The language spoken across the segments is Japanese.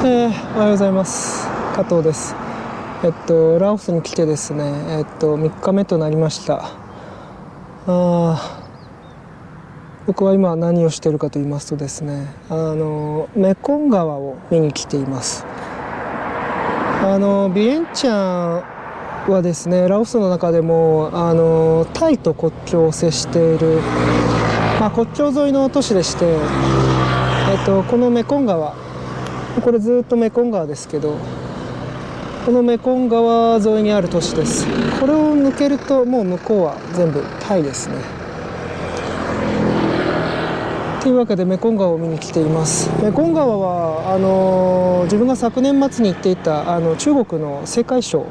おはようございます。加藤です。ラオスに来てですね、3日目となりました。僕は今何をしているかと言いますとですね、メコン川を見に来ています。ビエンチャンはですね、ラオスの中でもタイと国境を接している、国境沿いの都市でして、このメコン川、これずっとメコン川ですけど、このメコン川沿いにある都市です。これを抜けるともう向こうは全部タイですね。というわけでメコン川を見に来ています。メコン川は自分が昨年末に行っていた中国の青海省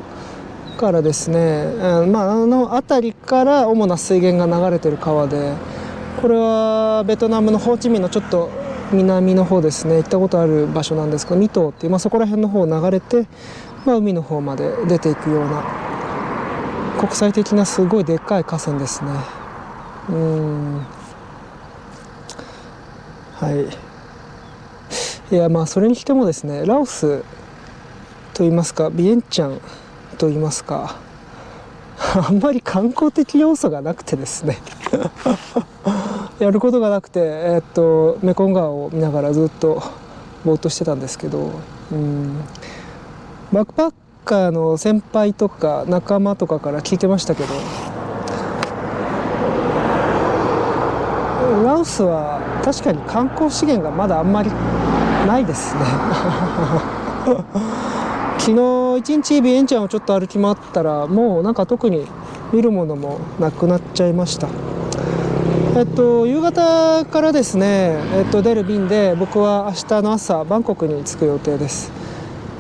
からですね、辺りから主な水源が流れている川で、これはベトナムのホーチミンのちょっと南の方ですね、行ったことある場所なんですけど、ミトーっていう、そこら辺の方を流れて、海の方まで出ていくような国際的なすごいでっかい河川ですね。いや、それにしてもですね、ラオスといいますかビエンチャンといいますか、あんまり観光的要素がなくてですねやることがなくて、メコン川を見ながらずっとぼーっとしてたんですけど、バックパッカーの先輩とか仲間とかから聞いてましたけど、ラオスは確かに観光資源がまだあんまりないですね昨日一日ビエンチャンをちょっと歩き回ったら、もう特に見るものもなくなっちゃいました。夕方からですね、出る便で僕は明日の朝バンコクに着く予定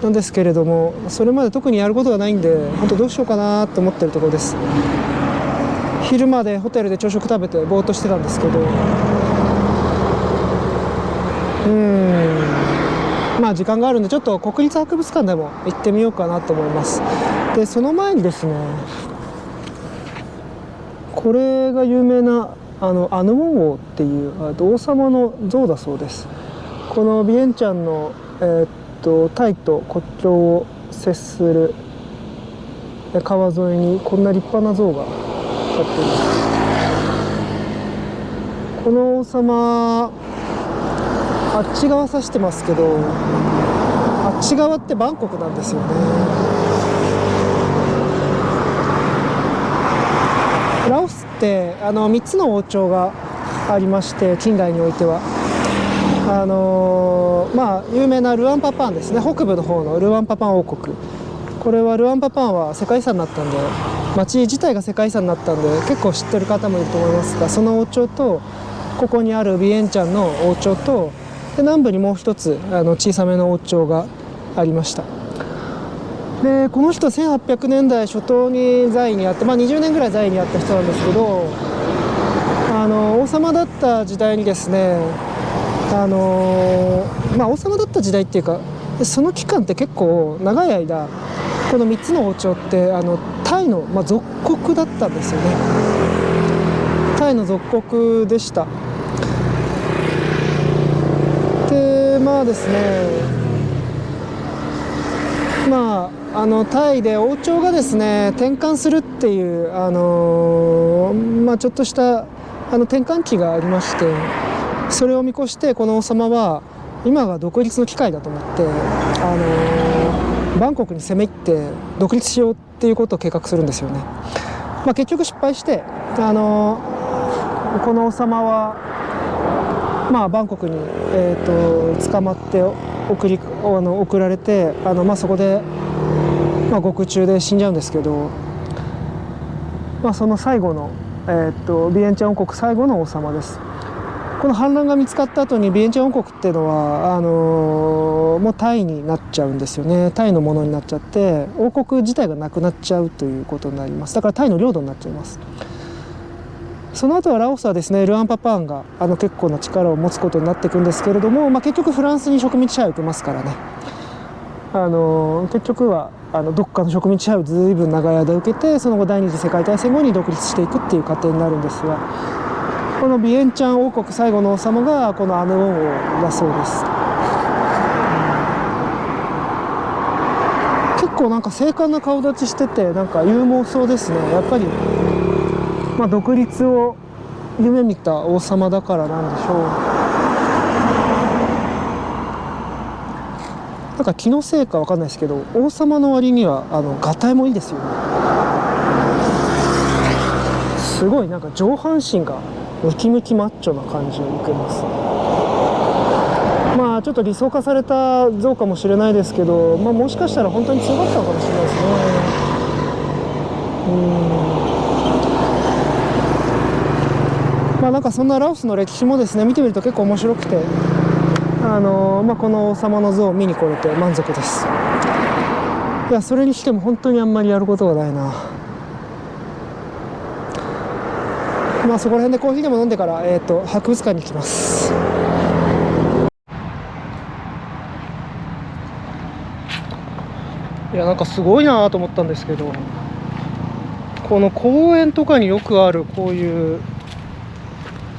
なんですけれども、それまで特にやることがないんで、本当どうしようかなと思ってるところです。昼までホテルで朝食食べてぼーっとしてたんですけど、時間があるんでちょっと国立博物館でも行ってみようかなと思います。でその前にですね、これが有名なアヌモン王っていう王様の像だそうです。このビエンチャンの、タイと国境を接する川沿いにこんな立派な像が立っています。この王様、あっち側指してますけど、あっち側ってバンコクなんですよね。ラオスって3つの王朝がありまして、近代においては有名なルアンパパンですね、北部の方のルアンパパン王国。これはルアンパパンは世界遺産になったんで、町自体が世界遺産になったんで結構知ってる方もいると思いますが、その王朝とここにあるビエンチャンの王朝と、で南部にもう一つ小さめの王朝がありました。でこの人は1800年代初頭に在位にあって、20年ぐらい在位にあった人なんですけど、王様だった時代にですね、王様だった時代っていうか、その期間って結構長い間この3つの王朝ってタイの、属国だったんですよね。タイの属国でした。でですね、タイで王朝がですね転換するっていうちょっとした転換期がありまして、それを見越してこの王様は今が独立の機会だと思って、バンコクに攻め入って独立しようっていうことを計画するんですよね。結局失敗して、この王様はバンコクに、捕まって送られて、そこで、獄中で死んじゃうんですけど、その最後の、ビエンチャン王国最後の王様です。この反乱が見つかった後にビエンチャン王国っていうのはもうタイになっちゃうんですよね。タイのものになっちゃって、王国自体がなくなっちゃうということになります。だからタイの領土になっちゃいます。その後はラオスはですね、ルアンパパーンが結構な力を持つことになっていくんですけれども、結局フランスに植民地支配を受けますからね、結局はどっかの植民地支配をずいぶん長い間受けて、その後第二次世界大戦後に独立していくっていう過程になるんですが、このビエンチャン王国最後の王様がこのアヌオン王だそうです。構なんか精悍な顔立ちしてて、なんか勇猛そうですね。やっぱり、まあ、独立を夢見た王様だからなんでしょう。なんか気のせいかわかんないですけど、王様の割にはがたいもいいですよね。すごいなんか上半身がムキムキマッチョな感じを受けます。まあちょっと理想化された像かもしれないですけど、まあ、もしかしたら本当に強かったのかもしれないですね。まあなんかそんなラオスの歴史もですね、見てみると結構面白くて、まあ、この王様の像を見に来れて満足です。いや、それにしても本当にあんまりやることがないな。まあそこら辺でコーヒーでも飲んでから、博物館に行きます。いや、なんかすごいなと思ったんですけど、この公園とかによくあるこういう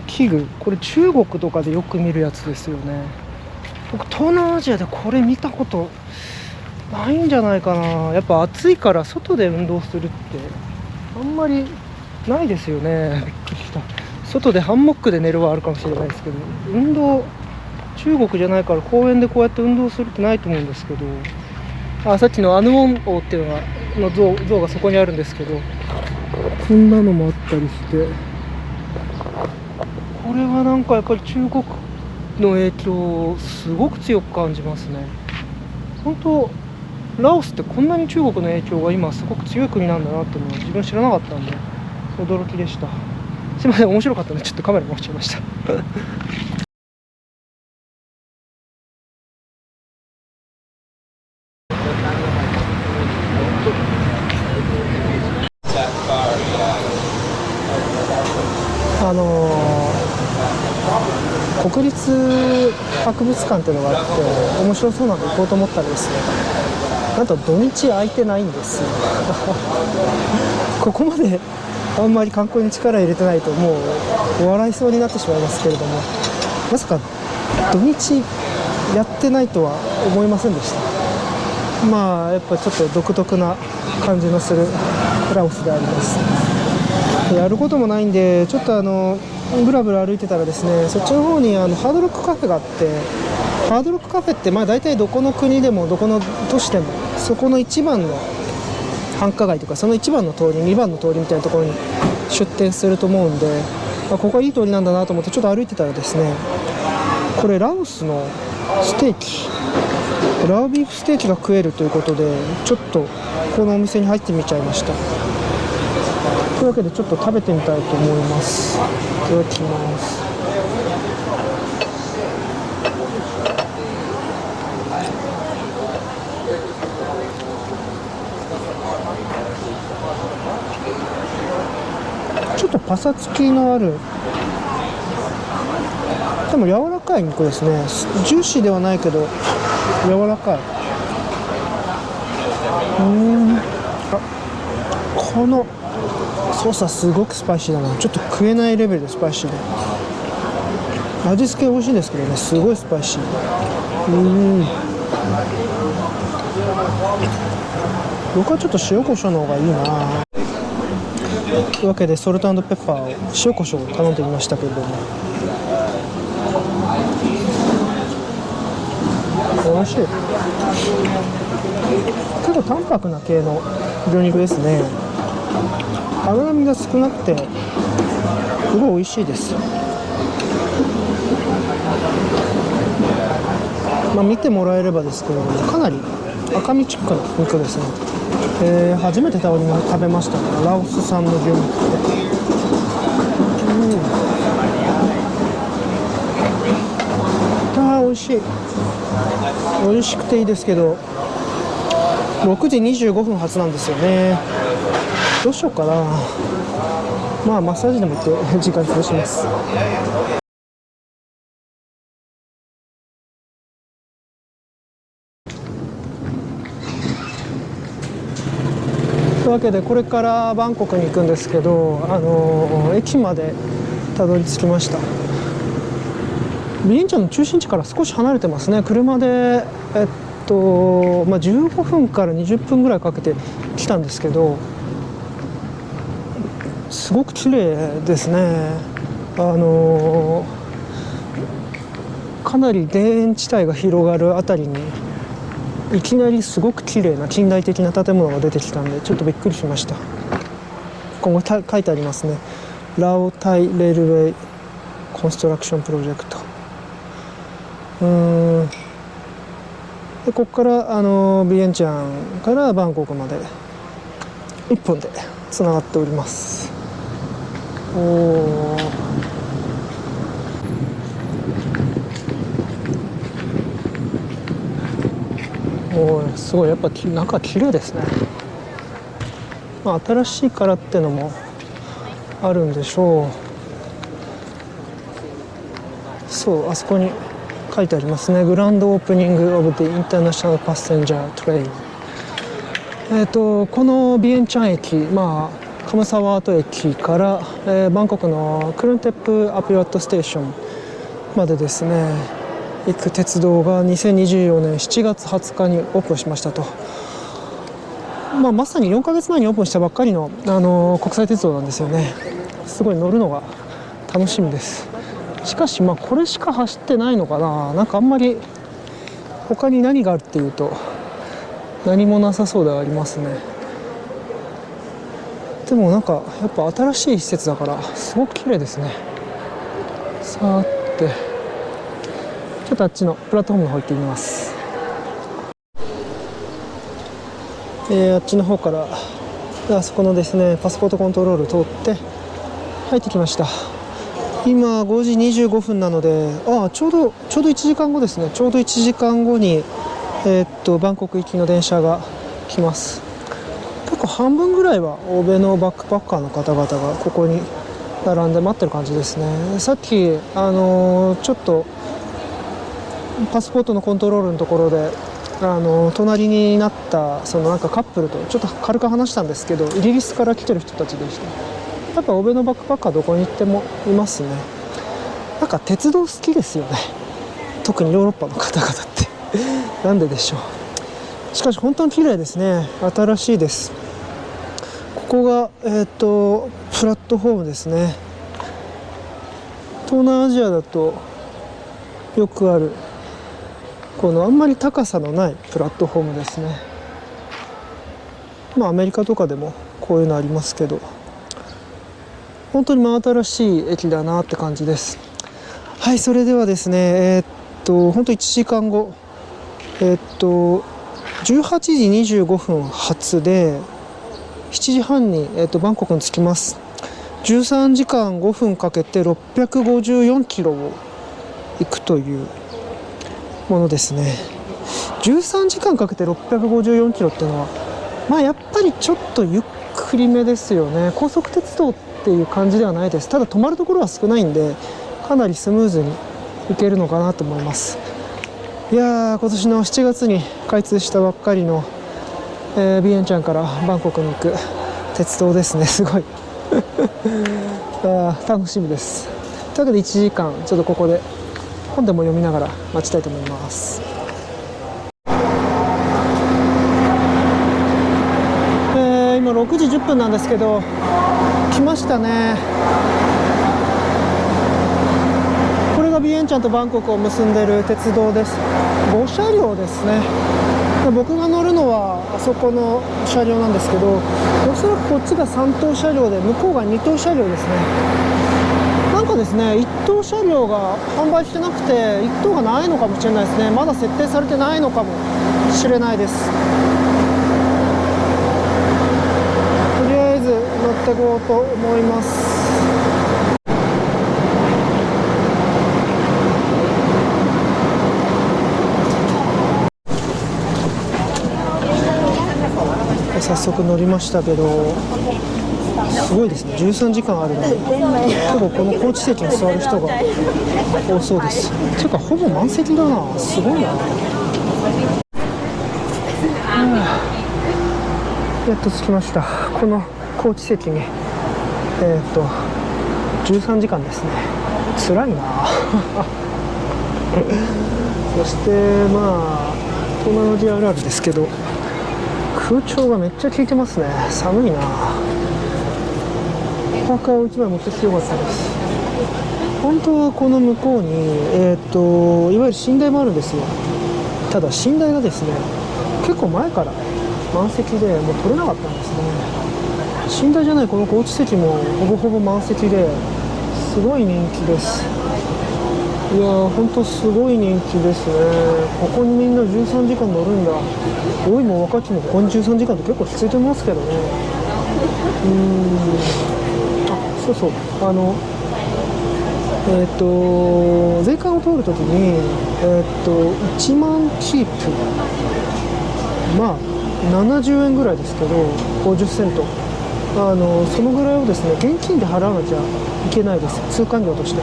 器具、これ中国とかでよく見るやつですよね。僕東南アジアでこれ見たことないんじゃないかな。やっぱ暑いから外で運動するってあんまりないですよね。びっくりした。外でハンモックで寝るはあるかもしれないですけど、運動、中国じゃないから公園でこうやって運動するってないと思うんですけど、さっきのアヌオン王っていうの像がそこにあるんですけど、こんなのもあったりして、これはなんかやっぱり中国の影響をすごく強く感じますね。本当ラオスってこんなに中国の影響が今すごく強い国なんだなっていうのは自分知らなかったんで驚きでした。すいません、面白かったのでちょっとカメラ回しちゃいました国立博物館っていうのがあって面白そうなので行こうと思ったらですね、なんと土日空いてないんですよここまであんまり観光に力入れてないともう笑いそうになってしまいますけれども、まさか土日やってないとは思いませんでした。まあやっぱちょっと独特な感じのするラオスであります。やることもないんでちょっとブラブラ歩いてたらですね、そっちの方にハードロックカフェがあって、ハードロックカフェってまあ大体どこの国でもどこの都市でもそこの一番の繁華街とかその一番の通り2番の通りみたいなところに出店すると思うんで、ここはいい通りなんだなと思ってちょっと歩いてたらですね、これラオスのステーキ、ラオビーフステーキが食えるということでちょっとこのお店に入ってみちゃいました。というわけでちょっと食べてみたいと思います。いただきます。ちょっとパサつきのある、でも柔らかい肉ですね。ジューシーではないけど柔らかい。このソースはすごくスパイシーだな。ちょっと食えないレベルでスパイシーで、味付け美味しいんですけどね、すごいスパイシー。僕はちょっと塩コショウの方がいいな。というわけでソルト&ペッパーを塩コショウを頼んでみましたけれども、美味しい。結構淡白な系の魚肉ですね。脂身が少なくてすごい美味しいです。まあ見てもらえればですけれども、かなり赤身チックな肉ですね。初めて食べましたね、ラオス産の牛肉って。美味しい。美味しくていいですけど6時25分発なんですよね。どうしようかな。まあマッサージでも行って時間潰します。というわけでこれからバンコクに行くんですけど、駅までたどり着きました。ビエンチャンの中心地から少し離れてますね。車で15分から20分ぐらいかけて来たんですけど、すごく綺麗ですね。かなり田園地帯が広がるあたりにいきなりすごく綺麗な近代的な建物が出てきたんで、ちょっとびっくりしました。今後書いてありますね。ラオタイレールウェイコンストラクションプロジェクト。でここからビエンチャンからバンコクまで1本でつながっております。すごいやっぱ中綺麗ですね。新しいからってのもあるんでしょう。そう、あそこに書いてありますね。グランドオープニングオブディインターナショナルパッセンジャートレイン。このビエンチャン駅、カムサワート駅から、バンコクのクルンテップアピワットステーションまでですね行く鉄道が2024年7月20日にオープンしましたと。まさに4ヶ月前にオープンしたばっかりの、国際鉄道なんですよね。すごい乗るのが楽しみです。しかしこれしか走ってないのかな。なんかあんまり他に何があるっていうと何もなさそうではありますね。でもなんかやっぱ新しい施設だからすごく綺麗ですね。さてちょっとあっちのプラットフォームの方行ってみます。あっちの方からあそこのですねパスポートコントロール通って入ってきました。今5時25分なのでちょうど1時間後ですね。ちょうど1時間後にバンコク行きの電車が来ます。結構半分ぐらいは欧米のバックパッカーの方々がここに並んで待ってる感じですね。さっきちょっとパスポートのコントロールのところで隣になったなんかカップルとちょっと軽く話したんですけど、イギリスから来てる人たちでした。やっぱ欧米のバックパッカーどこに行ってもいますね。なんか鉄道好きですよね、特にヨーロッパの方々ってなんででしょう。しかし本当に綺麗ですね。新しいです。ここがプラットフォームですね。東南アジアだとよくあるこのあんまり高さのないプラットフォームですね。アメリカとかでもこういうのありますけど、本当に真新しい駅だなって感じです。はい、それではですね本当1時間後18時25分発で7時半に、バンコクに着きます。13時間5分かけて654キロを行くというものですね。13時間かけて654キロっていうのはやっぱりちょっとゆっくりめですよね。高速鉄道っていう感じではないです。ただ止まるところは少ないんでかなりスムーズに行けるのかなと思います。いやー、今年の7月に開通したばっかりの、ビエンチャンからバンコクに行く鉄道ですね。すごい楽しみです。というわけで1時間ちょっとここで本でも読みながら待ちたいと思います。今6時10分なんですけど来ましたね。これがビエンチャンとバンコクを結んでいる鉄道です。5車両ですね。僕が乗るのはあそこの車両なんですけど、おそらくこっちが3等車両で向こうが2等車両ですね。なんかですね、1等車両が販売してなくて1等がないのかもしれないですね。まだ設定されてないのかもしれないです。とりあえず乗っていこうと思います。早速乗りましたけど、すごいですね。13時間あるのに結構このコーチ席に座る人が多そうです。ていうかほぼ満席だな。すごいな。やっと着きました。このコーチ席に13時間ですね。辛いなそして大人の JRR ですけど、空調がめっちゃ効いてますね。寒いな。パーカーを1枚持ってきてよかったです。本当はこの向こうに、いわゆる寝台もあるんですよ。ただ寝台がですね、結構前から満席でもう取れなかったんですね。寝台じゃないこのコーチ席もほぼほぼ満席ですごい人気です。いやー、本当すごい人気ですね。ここにみんな13時間乗るんだ。老いも若きもここに13時間って結構きついと思いますけどね。あ、そうそう、税関を通るときに、1万キープ、まあ70円ぐらいですけど、50セント、そのぐらいをですね、現金で払わなきゃいけないです、通関料として。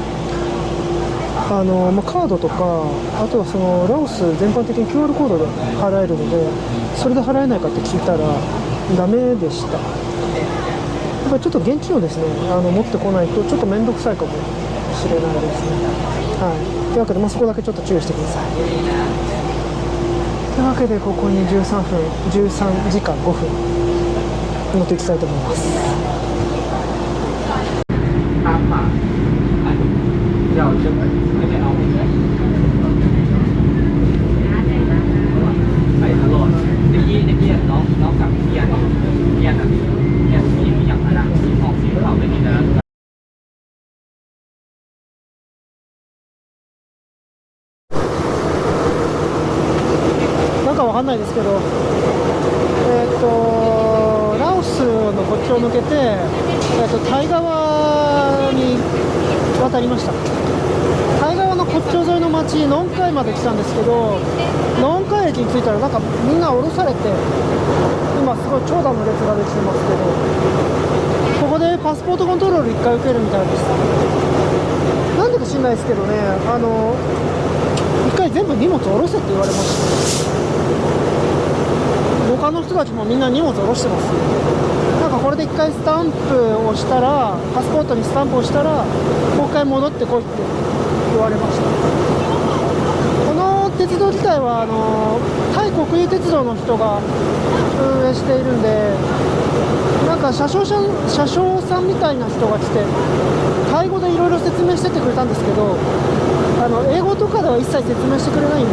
カードとか、あとはそのラオス全般的に QR コードで払えるので、それで払えないかって聞いたらダメでした。やっぱりちょっと現金をですね、持ってこないとちょっと面倒くさいかもしれないですね。はい、というわけで、そこだけちょっと注意してください。というわけで、ここに13時間5分乗っていきたいと思います。なんかわかんないですけど、ラオスの国境を抜けて、タイ側に渡りました。タイ側の国境沿いの町、ノンカイまで来たんですけど、ノンカイ駅に着いたらなんかみんな降ろされて、今すごい長蛇の列ができてますけど、ここでパスポートコントロール1回受けるみたいです。なんでか知んないですけどね、1回全部荷物降ろせって言われました。他の人たちもみんな荷物下ろしてます。なんかこれで1回スタンプをしたら、パスポートにスタンプをしたらもう1回戻ってこいって言われました。この鉄道自体はタイ国有鉄道の人が運営しているんで、なんか車掌さんみたいな人が来てタイ語でいろいろ説明してってくれたんですけど、英語とかでは一切説明してくれないんで、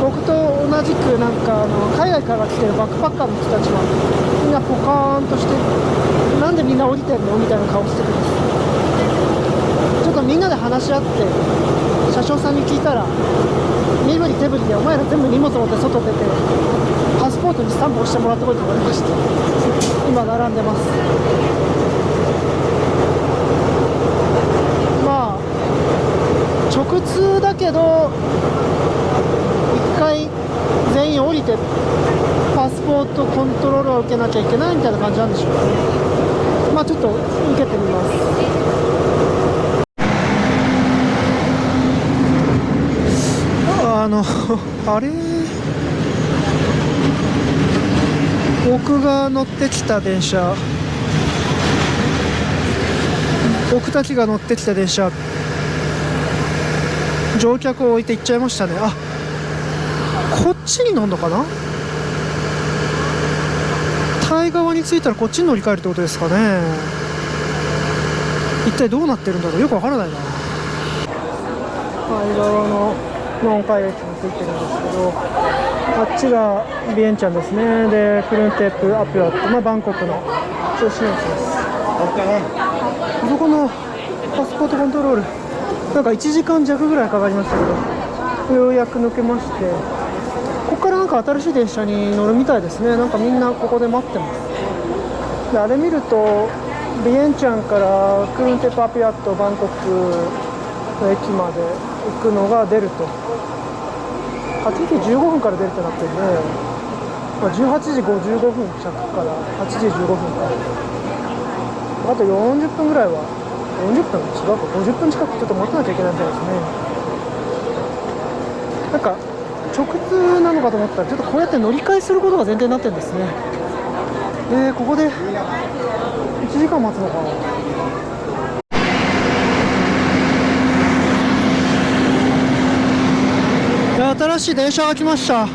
僕と同じくなんか海外から来てるバックパッカーの人たちはみんなポカーンとして、なんでみんな降りてんのみたいな顔してるんです。ちょっとみんなで話し合って、車掌さんに聞いたら、身振り手振りでお前ら全部荷物持って外出てパスポートにスタンプ押してもらってこいって言われました。今並んでます。まあ直通だけど1回全員降りてパスポートコントロールを受けなきゃいけないみたいな感じなんでしょうかね。ちょっと受けてみます。あれ、僕が乗ってきた電車、僕たちが乗ってきた電車、乗客を置いて行っちゃいましたね。あ、こっちに乗るのかな。タイ側に着いたらこっちに乗り換えるってことですかね。一体どうなってるんだろう、よくわからないな。タイ側のノンカイ駅に着いてるんですけど、あっちがビエンチャンですね。で、クルンテープアピュアット、バンコクの中心駅です。そこのパスポートコントロール、なんか1時間弱ぐらいかかりましたけど、ようやく抜けまして、ここからなんか新しい電車に乗るみたいですね。なんかみんなここで待ってます。で、あれ見るとビエンチャンからクルンテープアピュアットバンコクの駅まで行くのが出ると、8時15分から出るってなってるんで、18時55分着から8時15分からあと40分ぐらいは、40分違うか、50分近くちょっと待たなきゃいけないみたいですね。なんか直通なのかと思ったら、ちょっとこうやって乗り換えすることが前提になってるんですね。ここで1時間待つのかな。新しい電車が来ました。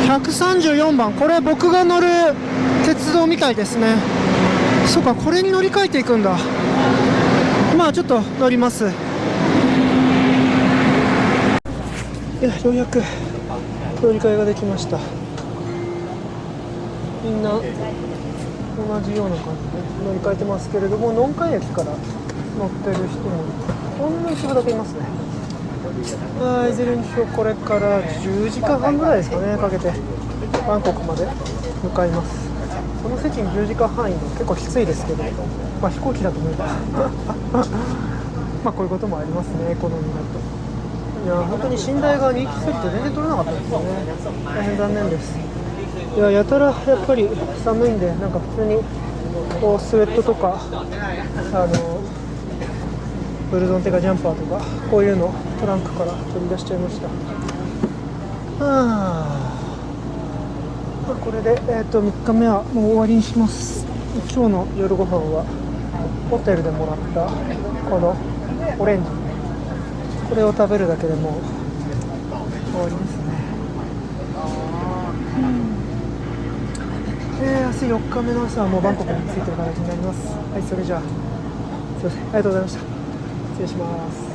134番、これ僕が乗る鉄道みたいですね。そうか、これに乗り換えていくんだ。まあちょっと乗ります。いや、ようやく乗り換えができました。みんな同じような感じで乗り換えてますけれども、農海駅から乗ってる人もほんの一部だけいますね。いずれにしろこれから10時間半ぐらいですかね、かけてバンコクまで向かいます。この席に10時間半いるの結構きついですけど、まあ飛行機だと思えばまあこういうこともありますね、エコノミーだと。いや本当に寝台が人気すぎて全然取れなかったんですよね。大変残念です。いや、やたらやっぱり寒いんで、なんか普通にこうスウェットとかブルゾンテカジャンパーとかこういうのトランクから取り出しちゃいました。これで、3日目はもう終わりにします。今日の夜ご飯はホテルでもらったこのオレンジ、これを食べるだけでもう終わりですね。明日4日目の朝はもうバンコクに着いてる形になります。はい、それじゃあすいません、ありがとうございました。失礼します。